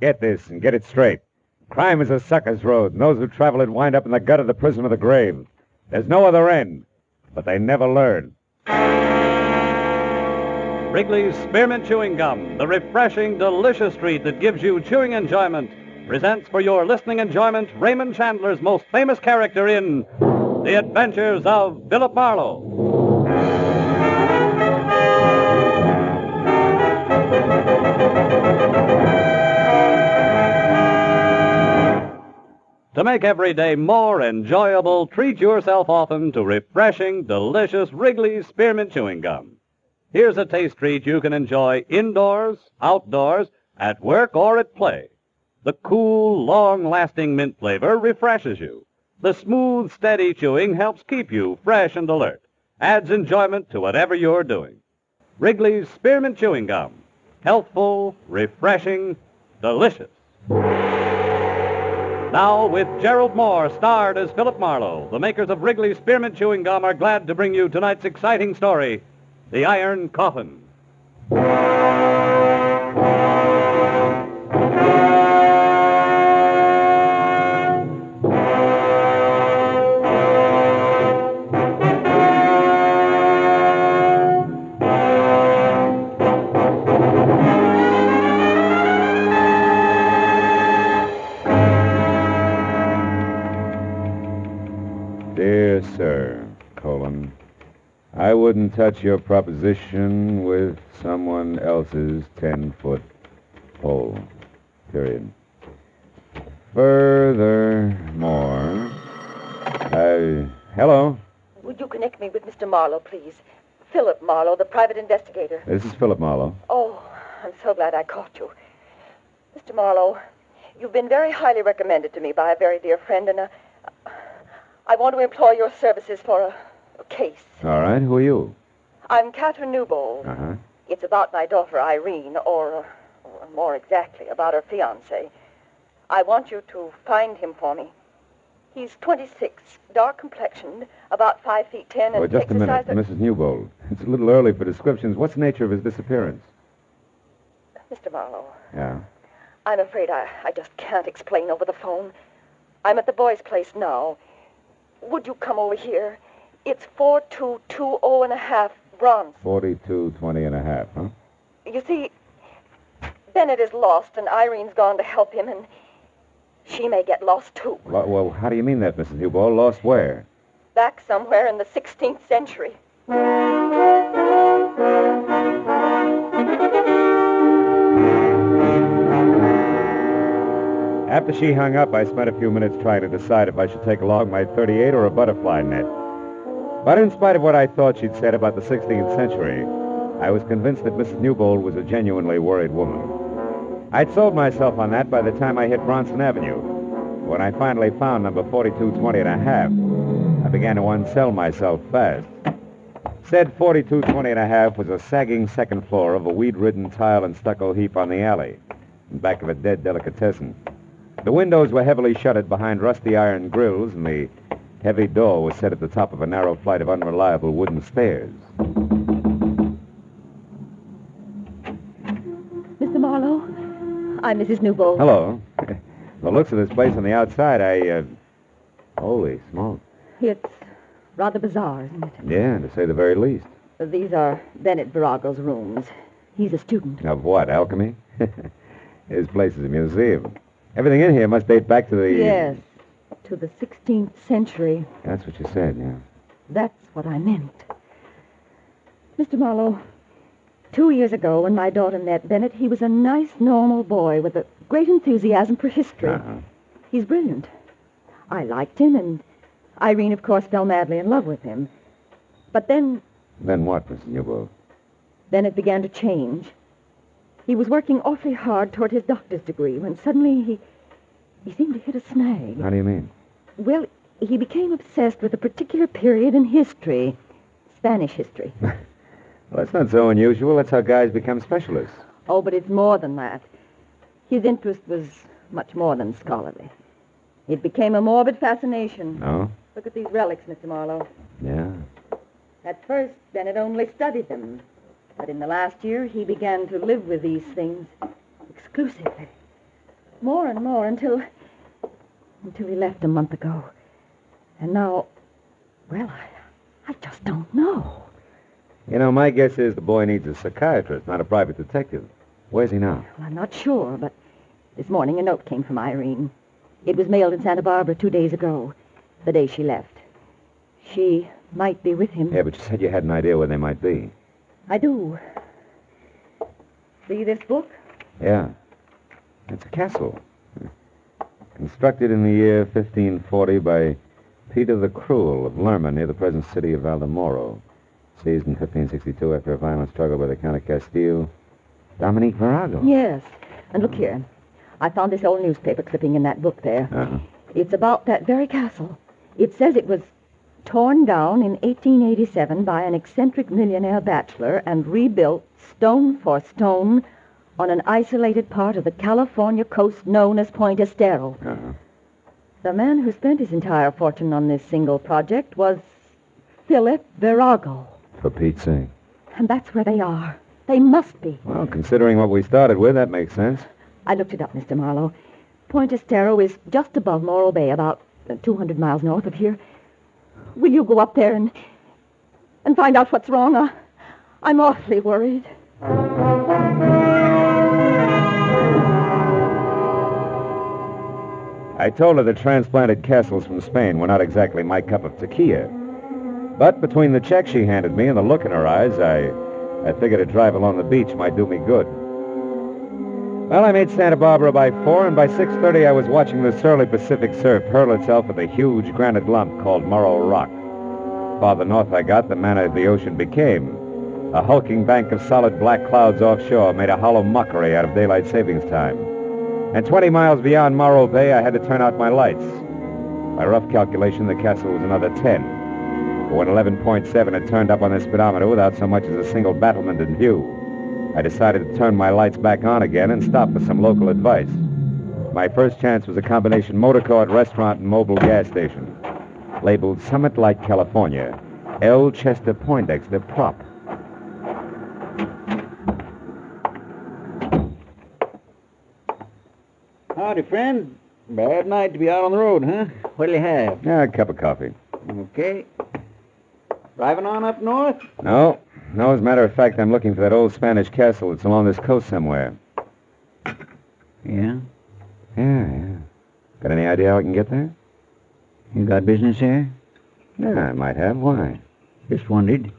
Get this and get it straight. Crime is a sucker's road, and those who travel it wind up in the gut of the prison of the grave. There's no other end, but they never learn. Wrigley's Spearmint Chewing Gum, the refreshing, delicious treat that gives you chewing enjoyment, presents for your listening enjoyment Raymond Chandler's most famous character in The Adventures of Philip Marlowe. To make every day more enjoyable, treat yourself often to refreshing, delicious Wrigley's Spearmint Chewing Gum. Here's a taste treat you can enjoy indoors, outdoors, at work, or at play. The cool, long-lasting mint flavor refreshes you. The smooth, steady chewing helps keep you fresh and alert, adds enjoyment to whatever you're doing. Wrigley's Spearmint Chewing Gum. Healthful, refreshing, delicious. Now, with Gerald Moore starred as Philip Marlowe, the makers of Wrigley's Spearmint Chewing Gum are glad to bring you tonight's exciting story, The Iron Coffin. Dear Sir, I wouldn't touch your proposition with someone else's 10-foot pole. Period. Furthermore, Hello? Would you connect me with Mr. Marlowe, please? Philip Marlowe, the private investigator. This is Philip Marlowe. Oh, I'm so glad I caught you. Mr. Marlowe, you've been very highly recommended to me by a very dear friend, and I want to employ your services for a case. All right, who are you? I'm Catherine Newbold. Uh-huh. It's about my daughter, Irene, or more exactly, about her fiancé. I want you to find him for me. He's 26, dark-complexioned, about 5 feet 10, and Well, just a minute, Mrs. Newbold. It's a little early for descriptions. What's the nature of his disappearance? Mr. Marlowe. Yeah? I'm afraid I just can't explain over the phone. I'm at the boys' place now. Would you come over here? It's 4220.5 Bronze. 4220.5, huh? You see, Bennett is lost, and Irene's gone to help him, and she may get lost, too. Well, how do you mean that, Mrs. Newbold? Lost where? Back somewhere in the 16th century. After she hung up, I spent a few minutes trying to decide if I should take along my .38 or a butterfly net. But in spite of what I thought she'd said about the 16th century, I was convinced that Mrs. Newbold was a genuinely worried woman. I'd sold myself on that by the time I hit Bronson Avenue. When I finally found number 4220.5, I began to unsell myself fast. Said 4220.5 was a sagging second floor of a weed-ridden tile and stucco heap on the alley, in back of a dead delicatessen. The windows were heavily shuttered behind rusty iron grills, and the heavy door was set at the top of a narrow flight of unreliable wooden stairs. Mr. Marlowe, I'm Mrs. Newbold. Hello. The looks of this place on the outside, Holy smoke. It's rather bizarre, isn't it? Yeah, to say the very least. These are Bennett Virago's rooms. He's a student. Of what, alchemy? His place is a museum. Everything in here must date back to the... Yes, to the 16th century. That's what you said, yeah. That's what I meant. Mr. Marlowe, 2 years ago when my daughter met Bennett, he was a nice, normal boy with a great enthusiasm for history. Uh-huh. He's brilliant. I liked him, and Irene, of course, fell madly in love with him. But then... Then what, Mrs. Newbold? Then it began to change. He was working awfully hard toward his doctor's degree when suddenly he seemed to hit a snag. How do you mean? Well, he became obsessed with a particular period in history. Spanish history. Well, that's not so unusual. That's how guys become specialists. Oh, but it's more than that. His interest was much more than scholarly. It became a morbid fascination. Oh? Look at these relics, Mr. Marlowe. Yeah. At first, Bennett only studied them. But in the last year, he began to live with these things exclusively. More and more until he left a month ago. And now, well, I just don't know. You know, my guess is the boy needs a psychiatrist, not a private detective. Where's he now? Well, I'm not sure, but this morning a note came from Irene. It was mailed in Santa Barbara 2 days ago, the day she left. She might be with him. Yeah, but you said you had an idea where they might be. I do. See this book? Yeah. It's a castle. Constructed in the year 1540 by Peter the Cruel of Lerma near the present city of Valdemoro. Seized in 1562 after a violent struggle by the Count of Castile. Dominique Virago. Yes. And look here. I found this old newspaper clipping in that book there. Uh-huh. It's about that very castle. It says it was torn down in 1887 by an eccentric millionaire bachelor and rebuilt stone for stone on an isolated part of the California coast known as Point Estero. Uh-huh. The man who spent his entire fortune on this single project was Philip Virago. For Pete's sake. And that's where they are. They must be. Well, considering what we started with, that makes sense. I looked it up, Mr. Marlowe. Point Estero is just above Morro Bay, about 200 miles north of here. Will you go up there and find out what's wrong? I'm awfully worried. I told her the transplanted castles from Spain were not exactly my cup of tequila. But between the check she handed me and the look in her eyes, I figured a drive along the beach might do me good. Well, I made Santa Barbara by 4, and by 6:30 I was watching the surly Pacific surf hurl itself at the huge granite lump called Morro Rock. Farther north I got, the manner the ocean became. A hulking bank of solid black clouds offshore made a hollow mockery out of daylight savings time. And 20 miles beyond Morro Bay, I had to turn out my lights. By rough calculation, the castle was another 10. But when 11.7 had turned up on the speedometer without so much as a single battlement in view, I decided to turn my lights back on again and stop for some local advice. My first chance was a combination motor court, restaurant, and mobile gas station. Labeled Summit Light, California. L. Chester Poindexter Prop. Howdy, friend. Bad night to be out on the road, huh? What'll you have? Yeah, a cup of coffee. Okay. Driving on up north? No, as a matter of fact, I'm looking for that old Spanish castle that's along this coast somewhere. Yeah? Yeah. Got any idea how I can get there? You got business here? Yeah, I might have. Why? Just wondered.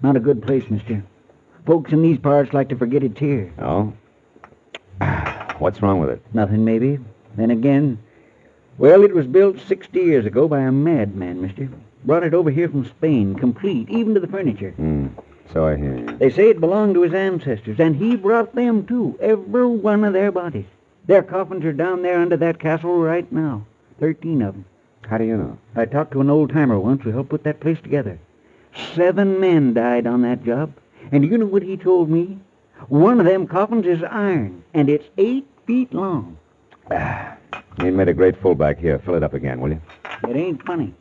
Not a good place, mister. Folks in these parts like to forget it's here. Oh? What's wrong with it? Nothing, maybe. Then again, well, it was built 60 years ago by a madman, mister. Brought it over here from Spain, complete, even to the furniture. So I hear you. They say it belonged to his ancestors, and he brought them, too. Every one of their bodies. Their coffins are down there under that castle right now. 13 of them. How do you know? I talked to an old-timer once who helped put that place together. 7 men died on that job. And you know what he told me? One of them coffins is iron, and it's 8 feet long. You made a great fullback here. Fill it up again, will you? It ain't funny.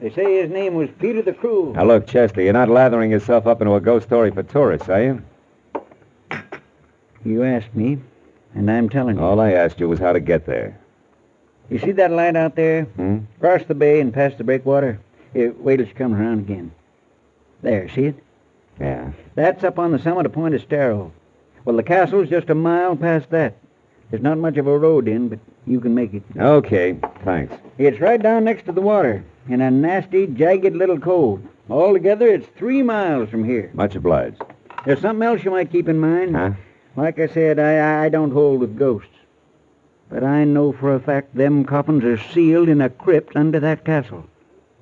They say his name was Peter the Cruel. Now, look, Chester, you're not lathering yourself up into a ghost story for tourists, are you? You asked me, and I'm telling you. All I asked you was how to get there. You see that light out there? Across the bay and past the breakwater? Wait till she comes around again. There, see it? Yeah. That's up on the summit of Point Estero. Well, the castle's just a mile past that. There's not much of a road in, but you can make it. Okay, thanks. It's right down next to the water, in a nasty, jagged little cove. Altogether, it's 3 miles from here. Much obliged. There's something else you might keep in mind. Huh? Like I said, I don't hold with ghosts. But I know for a fact them coffins are sealed in a crypt under that castle.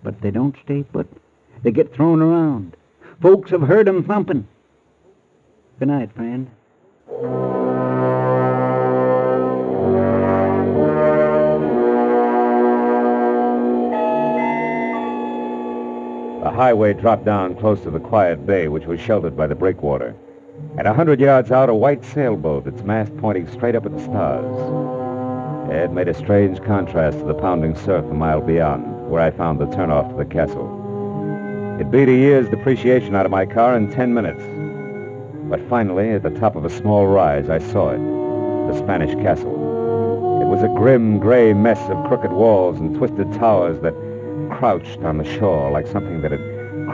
But they don't stay put. They get thrown around. Folks have heard 'em thumping. Good night, friend. The highway dropped down close to the quiet bay, which was sheltered by the breakwater. And 100 yards out, a white sailboat, its mast pointing straight up at the stars. It made a strange contrast to the pounding surf a mile beyond, where I found the turnoff to the castle. It beat a year's depreciation out of my car in 10 minutes. But finally, at the top of a small rise, I saw it. the Spanish castle. It was a grim, gray mess of crooked walls and twisted towers that crouched on the shore like something that had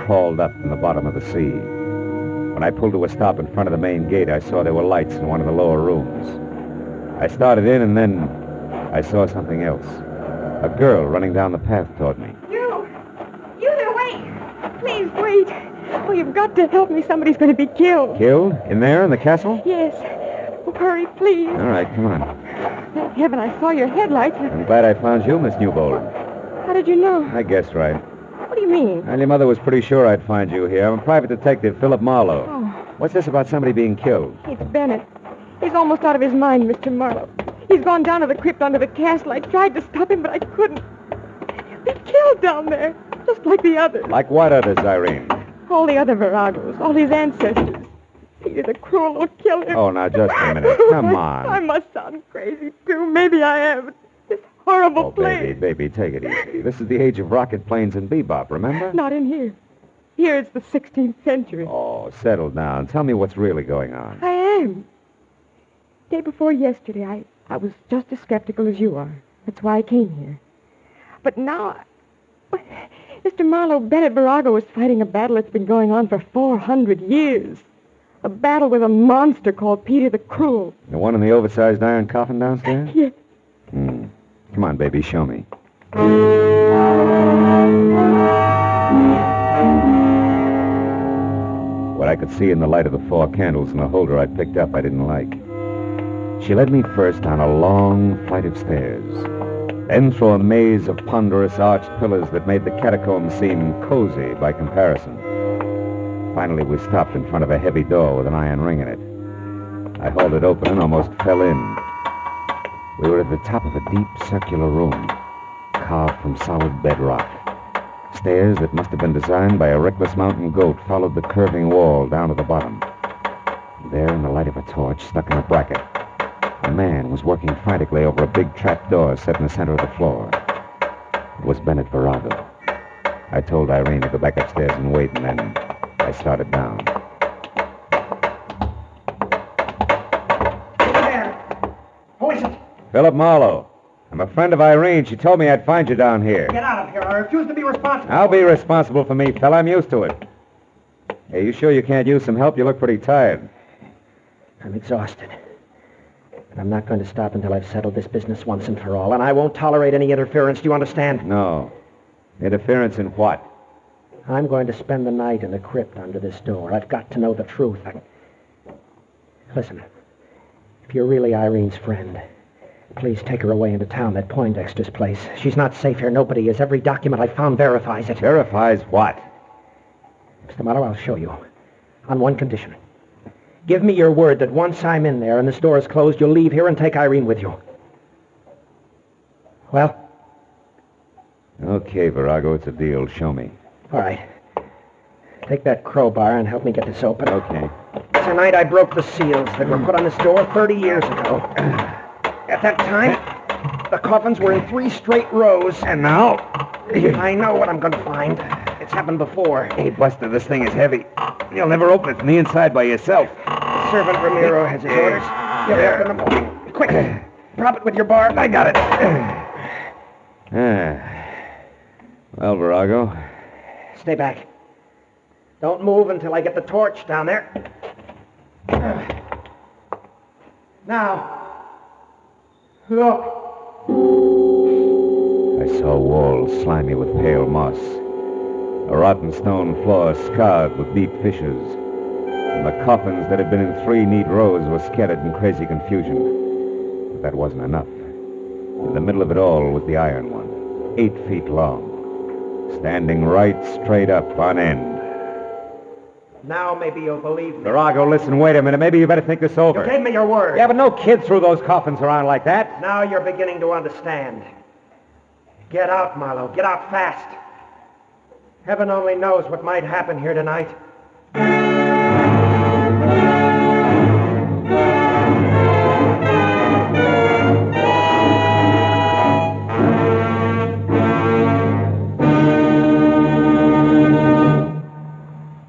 crawled up from the bottom of the sea. When I pulled to a stop in front of the main gate, I saw there were lights in one of the lower rooms. I started in, and then I saw something else. A girl running down the path toward me. You there, wait! Please, wait! Oh, you've got to help me. Somebody's going to be killed. Killed? In there, in the castle? Yes. Oh, hurry, please. All right, come on. Thank heaven I saw your headlights. I'm glad I found you, Miss Newbold. How did you know? I guessed right. What do you mean? Well, your mother was pretty sure I'd find you here. I'm a private detective, Philip Marlowe. Oh, What's this about somebody being killed? it's Bennett. He's almost out of his mind, Mr. Marlowe. He's gone down to the crypt under the castle. I tried to stop him, but I couldn't. He's killed down there, just like the others. Like what others, Irene? All the other Viragos, all his ancestors. Peter the Cruel will kill him. Oh, now, just a minute. Come on. I must sound crazy, too. Maybe I am. But this horrible Oh, place. baby, take it easy. This is the age of rocket planes and bebop, remember? Not in here. Here it's the 16th century. Oh, settle down. Tell me what's really going on. I am. Day before yesterday, I was just as skeptical as you are. That's why I came here. But now, Mr. Marlowe, Bennett Virago is fighting a battle that's been going on for 400 years. A battle with a monster called Peter the Cruel. The one in the oversized iron coffin downstairs? Yes. Come on, baby, show me. What I could see in the light of the 4 candles in the holder I picked up I didn't like. She led me first down a long flight of stairs, then through a maze of ponderous arched pillars that made the catacombs seem cozy by comparison. Finally, we stopped in front of a heavy door with an iron ring in it. I hauled it open and almost fell in. We were at the top of a deep circular room, carved from solid bedrock. Stairs that must have been designed by a reckless mountain goat followed the curving wall down to the bottom. There, in the light of a torch stuck in a bracket, a man was working frantically over a big trap door set in the center of the floor. It was Bennett Virago. I told Irene to go back upstairs and wait, and then I started down. There. Who is it? Philip Marlowe. I'm a friend of Irene. She told me I'd find you down here. Get out of here. I refuse to be responsible. I'll be responsible for me, fella. I'm used to it. Hey, you sure you can't use some help? You look pretty tired. I'm exhausted. But I'm not going to stop until I've settled this business once and for all. And I won't tolerate any interference. Do you understand? No. Interference in what? I'm going to spend the night in the crypt under this door. I've got to know the truth. Listen, if you're really Irene's friend, please take her away into town, that Poindexter's place. She's not safe here. Nobody is. Every document I found verifies it. Verifies what? Mr. Marlowe, I'll show you. On one condition. Give me your word that once I'm in there and this door is closed, you'll leave here and take Irene with you. Well? Okay, Virago, it's a deal. Show me. All right. Take that crowbar and help me get this open. Okay. Tonight I broke the seals that were put on this door 30 years ago. At that time, the coffins were in 3 straight rows. And now? I know what I'm going to find. It's happened before. Hey, Buster, this thing is heavy. You'll never open it from the inside by yourself. Servant Ramiro has his orders. Get it up in the morning. Quick. Prop it with your bar. I got it. Well, Virago. Stay back. Don't move until I get the torch down there. Now. Look. I saw walls slimy with pale moss. A rotten stone floor scarred with deep fissures. And the coffins that had been in 3 neat rows were scattered in crazy confusion. But that wasn't enough. In the middle of it all was the iron one, 8 feet long, standing right straight up on end. Now maybe you'll believe me. Virago, listen, wait a minute. Maybe you better think this over. You gave me your word. Yeah, but no kid threw those coffins around like that. Now you're beginning to understand. Get out, Marlowe. Get out fast. Heaven only knows what might happen here tonight.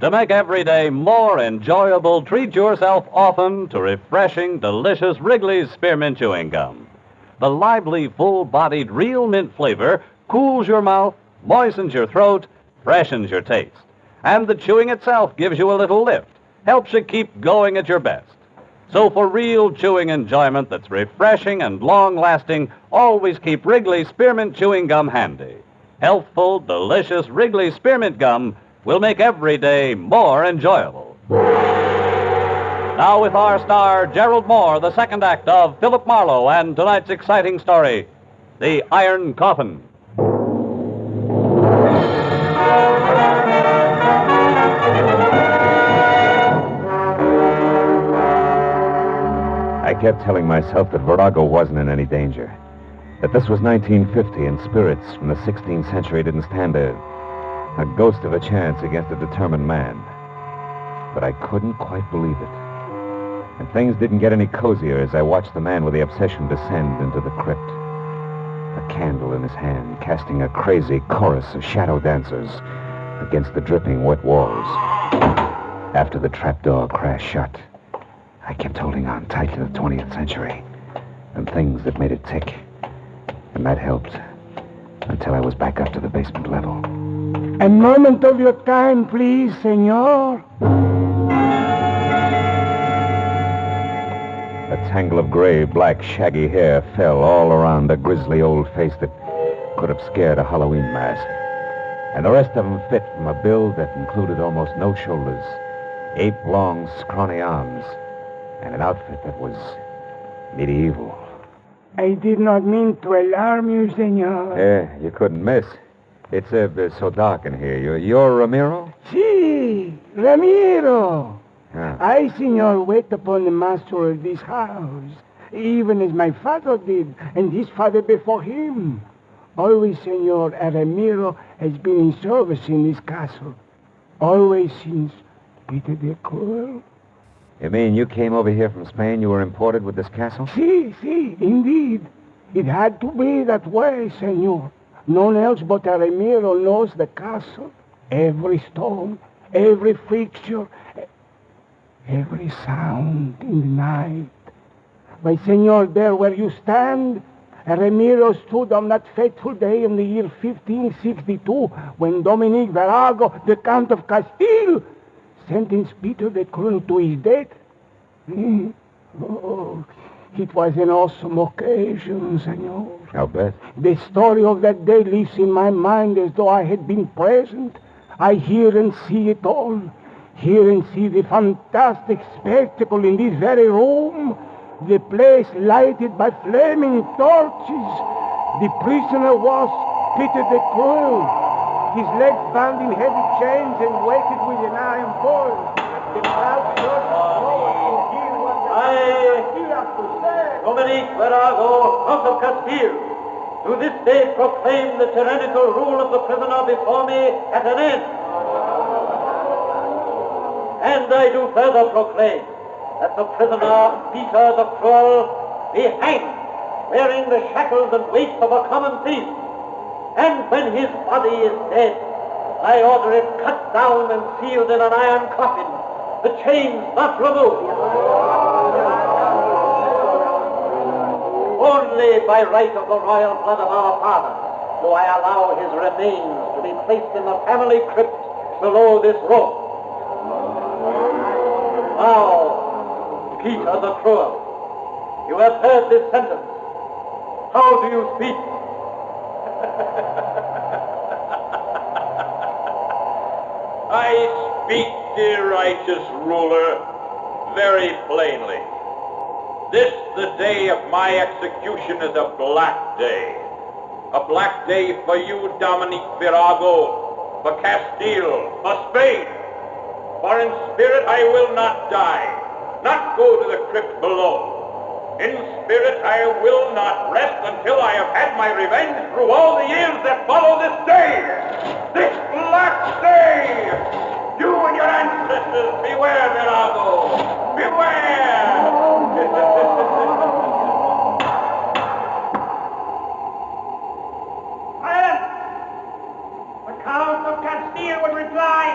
To make every day more enjoyable, treat yourself often to refreshing, delicious Wrigley's Spearmint Chewing Gum. The lively, full-bodied, real mint flavor cools your mouth, moistens your throat, freshens your taste. And the chewing itself gives you a little lift, helps you keep going at your best. So for real chewing enjoyment that's refreshing and long-lasting, always keep Wrigley's Spearmint Chewing Gum handy. Healthful, delicious Wrigley's Spearmint Gum will make every day more enjoyable. Now with our star, Gerald Moore, the second act of Philip Marlowe and tonight's exciting story, The Iron Coffin. I kept telling myself that Virago wasn't in any danger. That this was 1950 and spirits from the 16th century didn't stand a ghost of a chance against a determined man. But I couldn't quite believe it. And things didn't get any cozier as I watched the man with the obsession descend into the crypt. A candle in his hand, casting a crazy chorus of shadow dancers against the dripping wet walls. After the trapdoor crashed shut, I kept holding on tight to the 20th century and things that made it tick. And that helped until I was back up to the basement level. A moment of your time, please, senor. A tangle of gray, black, shaggy hair fell all around a grisly old face that could have scared a Halloween mask. And the rest of them fit from a build that included almost no shoulders, ape-long, scrawny arms, and an outfit that was medieval. I did not mean to alarm you, senor. Yeah, you couldn't miss. It's so dark in here. You're Ramiro? Si, Ramiro. Yeah. I, senor, wait upon the master of this house, even as my father did, and his father before him. Always, senor, a Ramiro has been in service in this castle. Always since Peter the Cruel. You mean you came over here from Spain? You were imported with this castle? Si, indeed. It had to be that way, senor. None else but a Ramiro knows the castle. Every stone, every fixture, every sound in the night. Why, senor, there where you stand, a Ramiro stood on that fateful day in the year 1562 when Dominic Virago, the Count of Castile, sentenced Peter the Cruel to his death. Oh, it was an awesome occasion, senor. I'll bet. The story of that day lives in my mind as though I had been present. I hear and see it all. Hear and see the fantastic spectacle in this very room. The place lighted by flaming torches. The prisoner was Peter the Cruel. His legs bound in heavy chains and weighted with an iron pole. The crowd surged forward to hear what the Castile had to say. Dominic Virago, Count of Castile, to this day proclaim the tyrannical rule of the prisoner before me at an end. And I do further proclaim that the prisoner, Peter the Cruel, be hanged, wearing the shackles and weights of a common thief. And when his body is dead, I order it cut down and sealed in an iron coffin, the chains not removed. Only by right of the royal blood of our father do I allow his remains to be placed in the family crypt below this room. Now, Peter the Cruel, you have heard this sentence. How do you speak? I speak, dear righteous ruler, very plainly. This, the day of my execution, is a black day. A black day for you, Dominic Virago, for Castile, for Spain. For in spirit I will not die, not go to the crypt below. In spirit I will not rest until I have had my revenge through all the years that follow this day. This black day! You and your ancestors, beware, Virago! Beware! Silence! The Count of Castile will reply.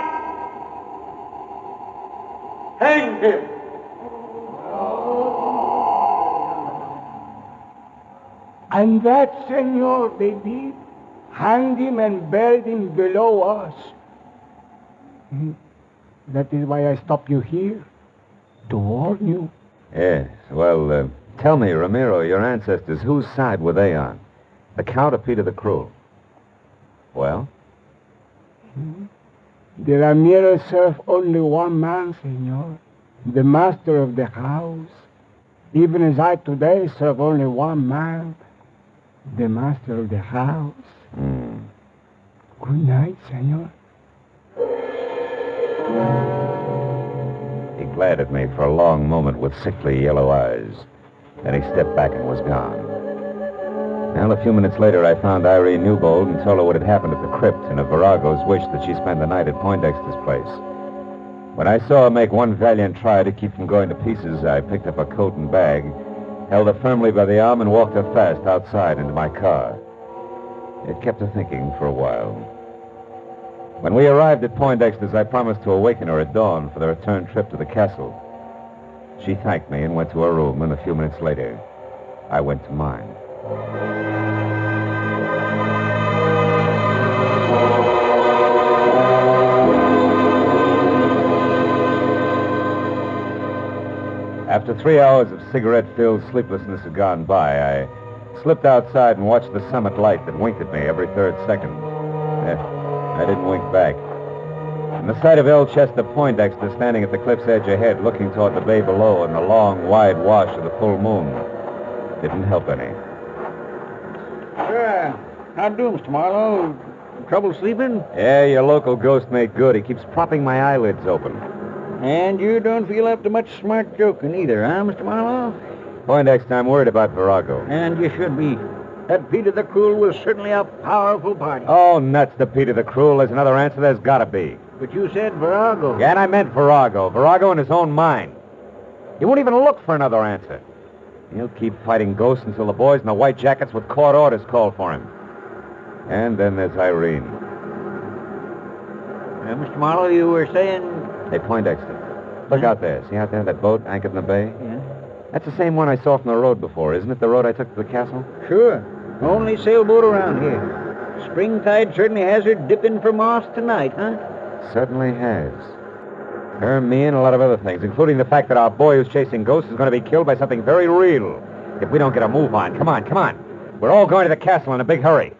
And that, senor, they did. Hanged him and buried him below us. That is why I stopped you here, to warn you. Yes. Well, tell me, Ramiro, your ancestors, whose side were they on? The Count or Peter the Cruel? Well? The Ramiro served only one man, senor. The master of the house. Even as I today serve only one man. The master of the house. Good night, senor. He glared at me for a long moment with sickly yellow eyes. Then he stepped back and was gone. Well, a few minutes later, I found Irene Newbold and told her what had happened at the crypt and of Virago's wish that she spend the night at Poindexter's place. When I saw her make one valiant try to keep from going to pieces, I picked up her coat and bag, held her firmly by the arm, and walked her fast outside into my car. It kept her thinking for a while. When we arrived at Poindexter's, I promised to awaken her at dawn for the return trip to the castle. She thanked me and went to her room, and a few minutes later, I went to mine. After 3 hours of cigarette-filled sleeplessness had gone by, I slipped outside and watched the summit light that winked at me every third second. I didn't wink back. And the sight of El Chester Poindexter standing at the cliff's edge ahead, looking toward the bay below and the long, wide wash of the full moon, didn't help any. How do, Mr. Marlowe? Trouble sleeping? Yeah, your local ghost made good. He keeps propping my eyelids open. And you don't feel up to much smart joking either, huh, Mr. Marlowe? Poindexter, I'm worried about Virago. And you should be. That Peter the Cruel was certainly a powerful party. Oh, nuts to Peter the Cruel. There's another answer. There's got to be. But you said Virago. Yeah, and I meant Virago. Virago in his own mind. He won't even look for another answer. He'll keep fighting ghosts until the boys in the white jackets with court orders call for him. And then there's Irene. Mr. Marlowe, you were saying... Hey, Poindexter, look out there. See out there, that boat anchored in the bay? Yeah. That's the same one I saw from the road before, isn't it? The road I took to the castle? Sure. Only sailboat around here. Springtide certainly has her dipping for moss tonight, huh? Certainly has. Her, me, and a lot of other things, including the fact that our boy who's chasing ghosts is going to be killed by something very real. If we don't get a move on. Come on, come on. We're all going to the castle in a big hurry.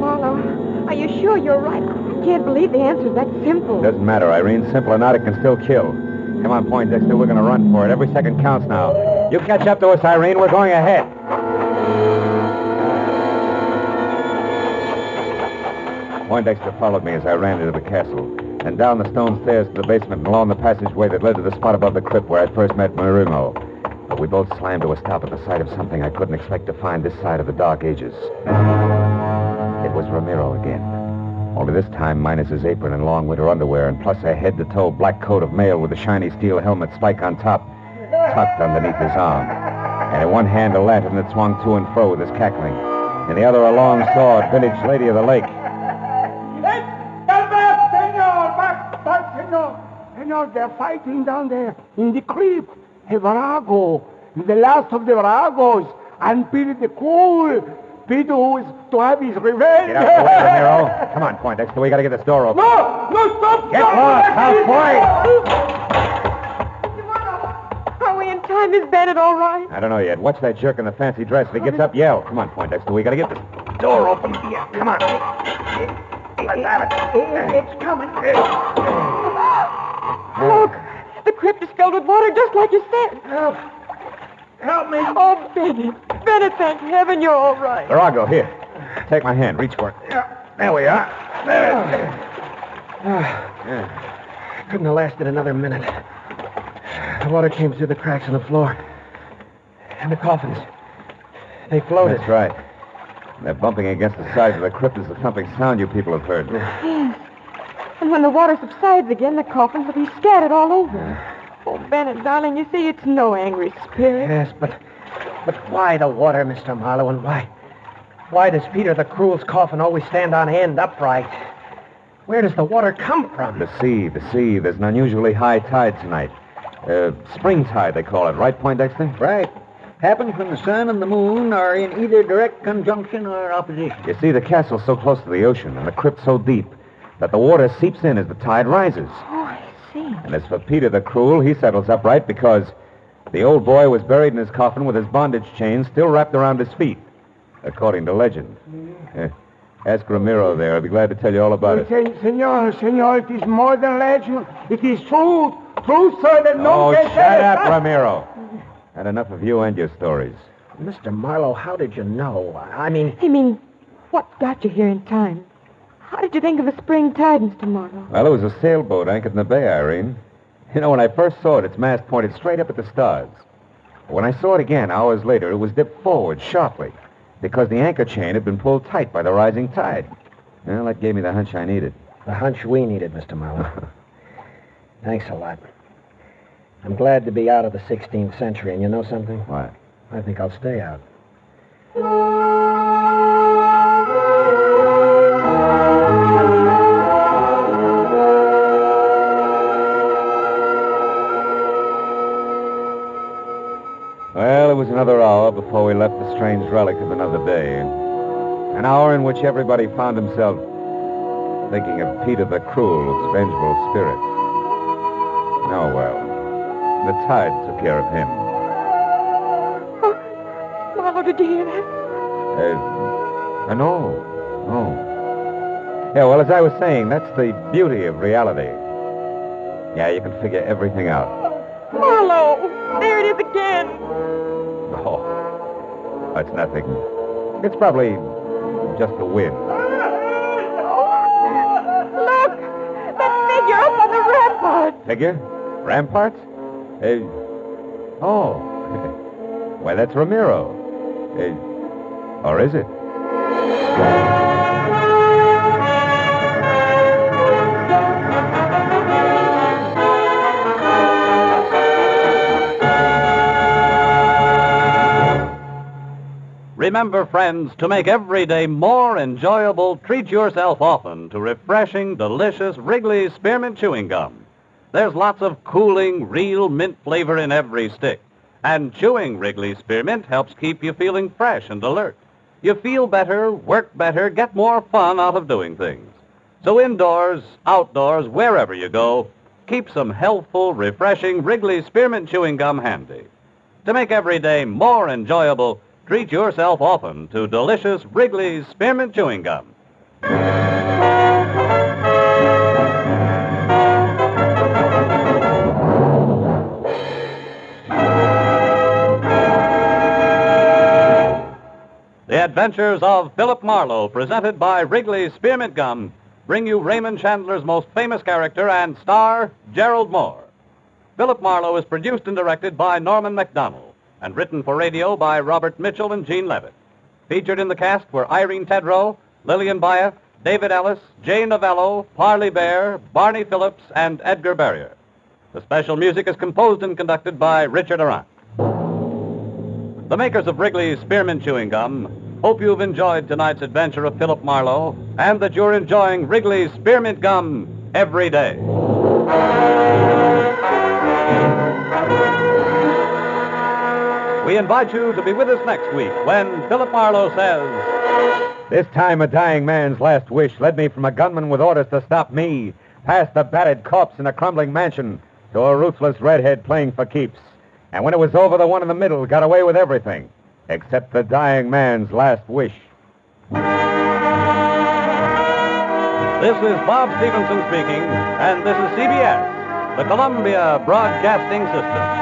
Marlowe, are you sure you're right? I can't believe the answer's that simple. Doesn't matter, Irene. Simple or not, it can still kill. Come on, Poindexter. We're going to run for it. Every second counts now. You catch up to us, Irene. We're going ahead. Poindexter followed me as I ran into the castle, and down the stone stairs to the basement and along the passageway that led to the spot above the crypt where I first met Marino. But we both slammed to a stop at the sight of something I couldn't expect to find this side of the Dark Ages. It was Ramiro again. Only this time minus his apron and long winter underwear, and plus a head-to-toe black coat of mail with a shiny steel helmet spike on top, tucked underneath his arm. And in one hand a lantern that swung to and fro with his cackling. In the other a long sword, vintage Lady of the Lake. Senor, they're fighting down there in the crypt. Virago, the last of the Viragos, and Peter the Cruel. Peter who is to have his revenge. Get out of the way, Ramiro. Come on, Poindexter. We got to get this door open. No, stop! Get lost, halfway! Are we in time? Is Bennett all right? I don't know yet. Watch that jerk in the fancy dress. If he gets up, yell. Come on, Poindexter. We got to get this door open. Yeah, come on. Let's have it. It's coming. Look, the crypt is filled with water just like you said. Help me. Oh, Bennett. Bennett, thank heaven you're all right. Virago, here. Take my hand. Reach for it. There we are. Couldn't have lasted another minute. The water came through the cracks in the floor. And the coffins. They floated. That's right. They're bumping against the sides of the crypt as the thumping sound you people have heard. Yes. And when the water subsides again, the coffins will be scattered all over. Oh, Bennett, darling, you see, it's no angry spirit. Yes, but why the water, Mr. Marlowe, and why does Peter the Cruel's coffin always stand on end upright? Where does the water come from? The sea. There's an unusually high tide tonight. Spring tide, they call it, right, Poindexter? Right. Happens when the sun and the moon are in either direct conjunction or opposition. You see, the castle's so close to the ocean and the crypt so deep that the water seeps in as the tide rises. Oh, I see. And as for Peter the Cruel, he settles up right because the old boy was buried in his coffin with his bondage chain still wrapped around his feet, according to legend. Ask Ramiro there. I'll be glad to tell you all about it. Senor, it is more than legend. It is truth. Truth, sir, that no Oh, can shut up, Ramiro. Had enough of you and your stories. Mr. Marlowe, how did you know? I mean... What got you here in time? How did you think of a spring tide, Mr. Marlowe? Well, it was a sailboat anchored in the bay, Irene. You know, when I first saw it, its mast pointed straight up at the stars. When I saw it again, hours later, it was dipped forward sharply because the anchor chain had been pulled tight by the rising tide. Well, that gave me the hunch I needed. The hunch we needed, Mr. Marlowe. Thanks a lot. I'm glad to be out of the 16th century, and you know something? What? I think I'll stay out. Well, it was another hour before we left the strange relic of another day. An hour in which everybody found himself thinking of Peter the Cruel of vengeful spirits. Oh, well, the tide took care of him. Oh, Marlowe, did you hear that? No. Yeah, well, as I was saying, that's the beauty of reality. Yeah, you can figure everything out. Marlowe, there it is again. Oh, that's nothing. It's probably just the wind. Look, that figure up on the rampart. Figure? Ramparts? Oh. Why, that's Ramiro. Or is it? Remember, friends, to make every day more enjoyable, treat yourself often to refreshing, delicious Wrigley's Spearmint Chewing Gum. There's lots of cooling, real mint flavor in every stick. And chewing Wrigley's Spearmint helps keep you feeling fresh and alert. You feel better, work better, get more fun out of doing things. So indoors, outdoors, wherever you go, keep some healthful, refreshing Wrigley's Spearmint Chewing Gum handy. To make every day more enjoyable, treat yourself often to delicious Wrigley's Spearmint Chewing Gum. The Adventures of Philip Marlowe, presented by Wrigley's Spearmint Gum, bring you Raymond Chandler's most famous character and star, Gerald Moore. Philip Marlowe is produced and directed by Norman MacDonald and written for radio by Robert Mitchell and Gene Levitt. Featured in the cast were Irene Tedrow, Lillian Byeth, David Ellis, Jay Novello, Parley Bear, Barney Phillips, and Edgar Barrier. The special music is composed and conducted by Richard Arant. The makers of Wrigley's Spearmint Chewing Gum hope you've enjoyed tonight's adventure of Philip Marlowe and that you're enjoying Wrigley's Spearmint Gum every day. We invite you to be with us next week when Philip Marlowe says, This time a dying man's last wish led me from a gunman with orders to stop me, past a battered corpse in a crumbling mansion, to a ruthless redhead playing for keeps. And when it was over, the one in the middle got away with everything, except the dying man's last wish. This is Bob Stevenson speaking, and this is CBS, the Columbia Broadcasting System.